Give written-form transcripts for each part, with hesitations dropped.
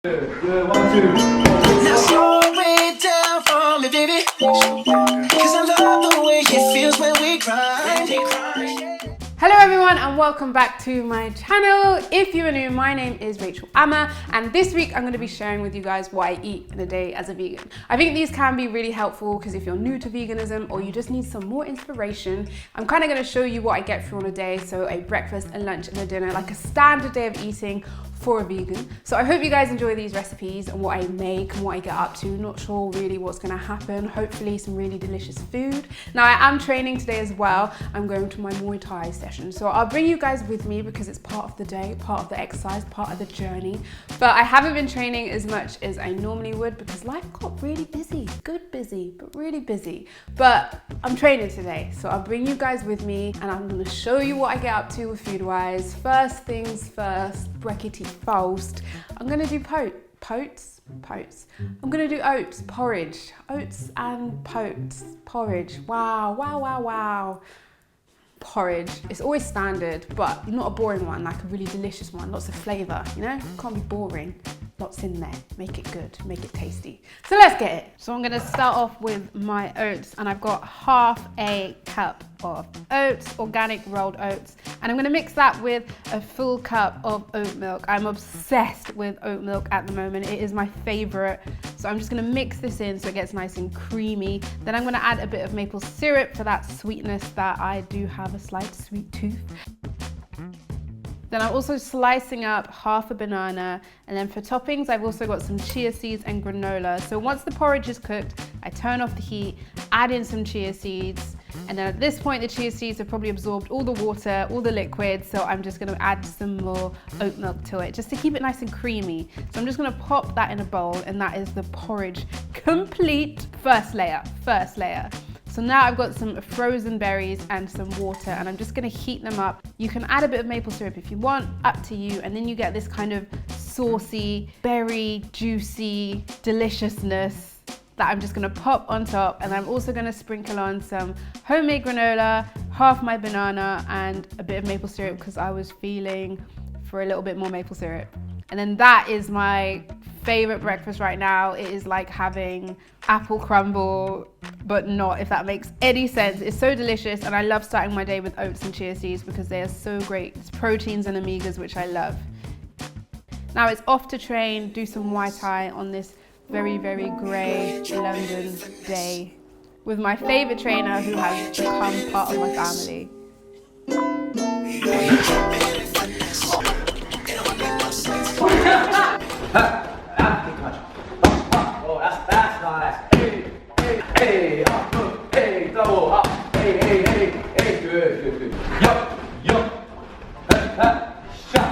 Good, 1, 2. Now slow it down for me, baby. Cause I love the way it feels when we cry. Hello everyone and welcome back to my channel. If you are new, my name is Rachel Amma and this week I'm going to be sharing with you guys what I eat in a day as a vegan. I think these can be really helpful because if you're new to veganism or you just need some more inspiration, I'm kind of going to show you what I get through on a day. So a breakfast, a lunch and a dinner, like a standard day of eating for a vegan. So I hope you guys enjoy these recipes and what I make and what I get up to. Not sure really what's gonna happen. Hopefully some really delicious food. Now I am training today as well. I'm going to my Muay Thai session. So I'll bring you guys with me because it's part of the day, part of the exercise, part of the journey. But I haven't been training as much as I normally would because life got really busy. Good busy, but really busy. But I'm training today. So I'll bring you guys with me and I'm gonna show you what I get up to with food-wise. First things first, brekkie first. I'm gonna do potes. I'm gonna do oats, porridge. Oats and porridge. Wow. Porridge. It's always standard, but not a boring one, like a really delicious one. Lots of flavor, you know? Can't be boring. Lots in there. Make it good, make it tasty. So let's get it. So I'm gonna start off with my oats and I've got half a cup of oats, organic rolled oats. And I'm gonna mix that with a full cup of oat milk. I'm obsessed with oat milk at the moment. It is my favorite. So I'm just gonna mix this in so it gets nice and creamy. Then I'm gonna add a bit of maple syrup for that sweetness that I do have a slight sweet tooth. Then I'm also slicing up half a banana, and then for toppings I've also got some chia seeds and granola. So once the porridge is cooked, I turn off the heat, add in some chia seeds, and then at this point the chia seeds have probably absorbed all the water, all the liquid, so I'm just gonna add some more oat milk to it just to keep it nice and creamy. So I'm just gonna pop that in a bowl, and that is the porridge complete. First layer. So now I've got some frozen berries and some water and I'm just gonna heat them up. You can add a bit of maple syrup if you want, up to you, and then you get this kind of saucy, berry, juicy deliciousness that I'm just gonna pop on top. And I'm also gonna sprinkle on some homemade granola, half my banana, and a bit of maple syrup because I was feeling for a little bit more maple syrup. And then that is my favorite breakfast right now. It is like having apple crumble, but not, if that makes any sense. It's so delicious, and I love starting my day with oats and chia seeds because they are so great. It's proteins and omegas, which I love. Now it's off to train, do some muay thai on this very, very grey London day with my favorite trainer who has become part of my family. Oh, that's nice. Hey, up, hey, double up. Hey, good. Yup. Shot.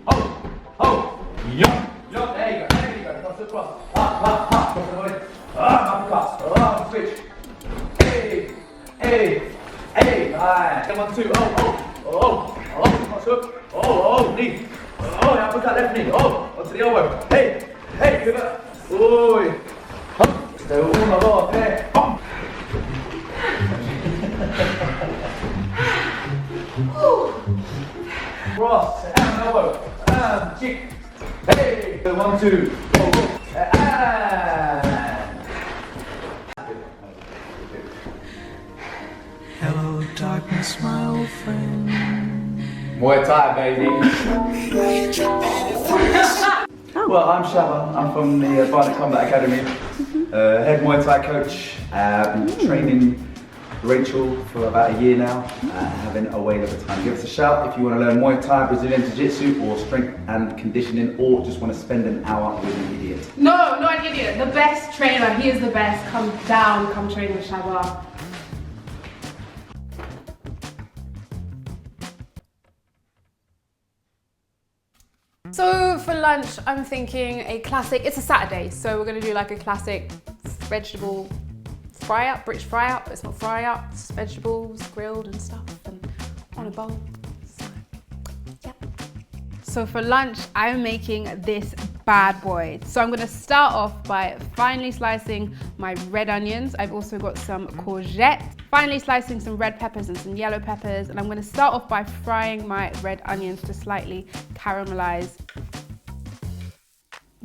Ho. Yup. There you go. Cross across. Up. Uppercut. Switch. Hey. Alright. Come on, 2. Cross hook. Knee. Uppercut, left knee. Onto the elbow. Hey, give it. Oi. Stay all my lord. Hey. Cross. And elbow. And kick. Hey. 1, 2. And. Hello, darkness, my old friend. Muay Thai, baby. Well, I'm Shaba. I'm from the Violent Combat Academy. Head Muay Thai coach. Been training Rachel for about a year now. Having a whale of a time. Give us a shout if you want to learn Muay Thai, Brazilian Jiu-Jitsu, or strength and conditioning, or just want to spend an hour with an idiot. No, not an idiot. The best trainer. He is the best. Come down, come train with Shaba. So for lunch, I'm thinking a classic, it's a Saturday, so we're gonna do like a classic vegetable fry up, British fry up. It's not fry up, it's vegetables grilled and stuff and on a bowl. So, yeah. So for lunch, I'm making this bad boy. So I'm gonna start off by finely slicing my red onions. I've also got some courgette. Finally slicing some red peppers and some yellow peppers, and I'm going to start off by frying my red onions to slightly caramelize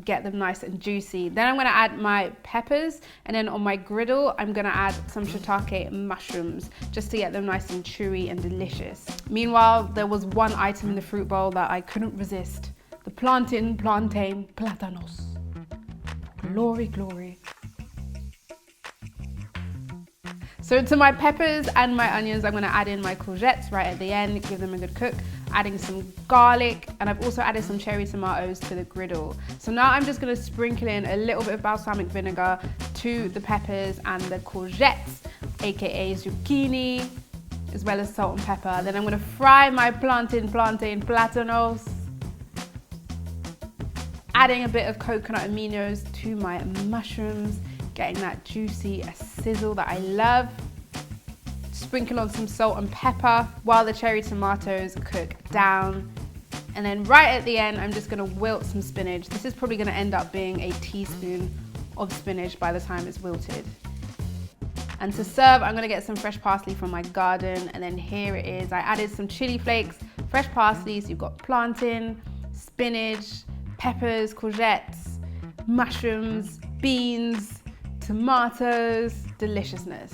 get them nice and juicy. Then I'm gonna add my peppers, and then on my griddle, I'm gonna add some shiitake mushrooms just to get them nice and chewy and delicious. Meanwhile, there was one item in the fruit bowl that I couldn't resist. The plantain platanos. Glory, glory. So to my peppers and my onions, I'm gonna add in my courgettes right at the end, give them a good cook, adding some garlic, and I've also added some cherry tomatoes to the griddle. So now I'm just gonna sprinkle in a little bit of balsamic vinegar to the peppers and the courgettes, AKA zucchini, as well as salt and pepper. Then I'm gonna fry my plantain platanos, adding a bit of coconut aminos to my mushrooms, getting that juicy sizzle that I love. Sprinkle on some salt and pepper while the cherry tomatoes cook down. And then right at the end, I'm just gonna wilt some spinach. This is probably gonna end up being a teaspoon of spinach by the time it's wilted. And to serve, I'm gonna get some fresh parsley from my garden. And then here it is. I added some chili flakes, fresh parsley, so you've got plantain, spinach, peppers, courgettes, mushrooms, beans, tomatoes, deliciousness.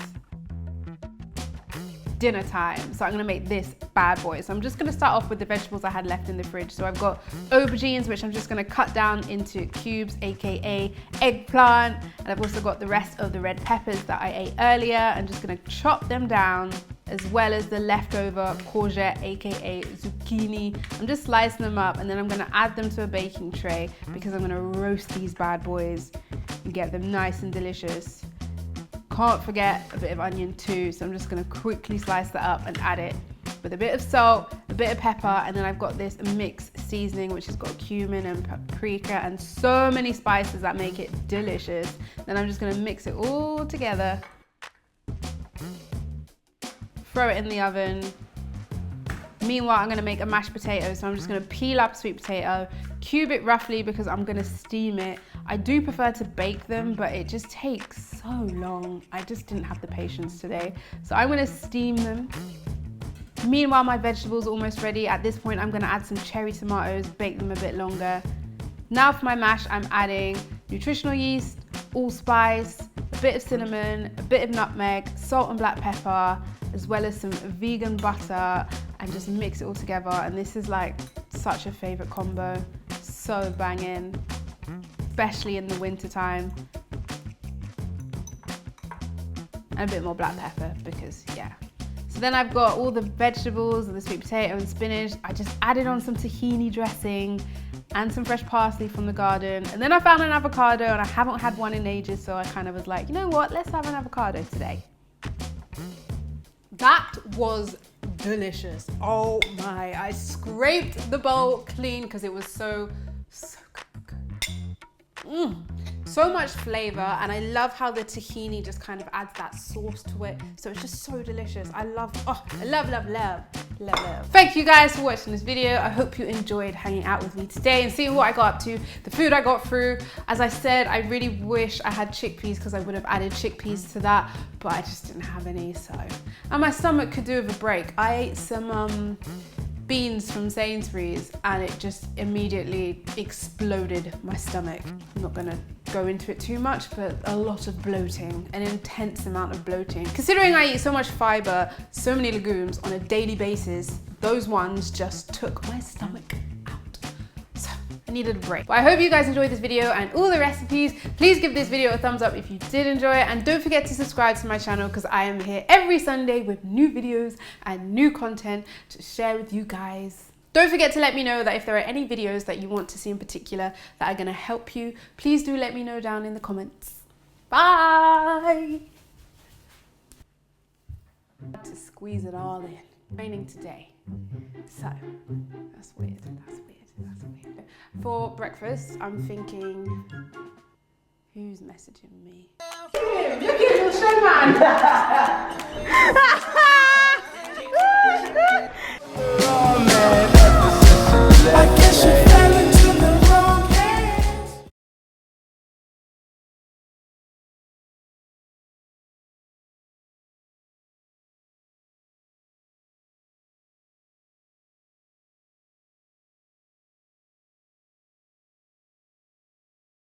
Dinner time. So I'm gonna make this bad boy. So I'm just gonna start off with the vegetables I had left in the fridge. So I've got aubergines, which I'm just gonna cut down into cubes, AKA eggplant. And I've also got the rest of the red peppers that I ate earlier. I'm just gonna chop them down, as well as the leftover courgette, AKA zucchini. I'm just slicing them up, and then I'm gonna add them to a baking tray because I'm gonna roast these bad boys and get them nice and delicious. Can't forget a bit of onion too, so I'm just gonna quickly slice that up and add it with a bit of salt, a bit of pepper, and then I've got this mixed seasoning which has got cumin and paprika and so many spices that make it delicious. Then I'm just gonna mix it all together, throw it in the oven. Meanwhile, I'm gonna make a mashed potato, so I'm just gonna peel up sweet potato, cube it roughly because I'm gonna steam it. I do prefer to bake them, but it just takes so long. I just didn't have the patience today. So I'm gonna steam them. Meanwhile, my vegetables are almost ready. At this point, I'm gonna add some cherry tomatoes, bake them a bit longer. Now for my mash, I'm adding nutritional yeast, allspice, a bit of cinnamon, a bit of nutmeg, salt and black pepper, as well as some vegan butter, and just mix it all together. And this is like such a favorite combo, so banging, especially in the winter time. And a bit more black pepper because yeah. So then I've got all the vegetables and the sweet potato and spinach. I just added on some tahini dressing and some fresh parsley from the garden. And then I found an avocado, and I haven't had one in ages, so I kind of was like, you know what, let's have an avocado today. That was delicious. Oh my, I scraped the bowl clean because it was so good. So much flavor, and I love how the tahini just kind of adds that sauce to it. So it's just so delicious. I love. Thank you guys for watching this video. I hope you enjoyed hanging out with me today and seeing what I got up to, the food I got through. As I said, I really wish I had chickpeas because I would have added chickpeas to that, but I just didn't have any, so. And my stomach could do with a break. I ate some beans from Sainsbury's and it just immediately exploded my stomach. I'm not gonna go into it too much, but a lot of bloating, an intense amount of bloating. Considering I eat so much fiber, so many legumes on a daily basis, those ones just took my stomach out. So I needed a break. But I hope you guys enjoyed this video and all the recipes. Please give this video a thumbs up if you did enjoy it, and don't forget to subscribe to my channel because I am here every Sunday with new videos and new content to share with you guys. Don't forget to let me know that if there are any videos that you want to see in particular that are going to help you, please do let me know down in the comments. Bye! To squeeze it all in. Raining today. So, that's weird. For breakfast, I'm thinking, who's messaging me? Look at your showman! I guess you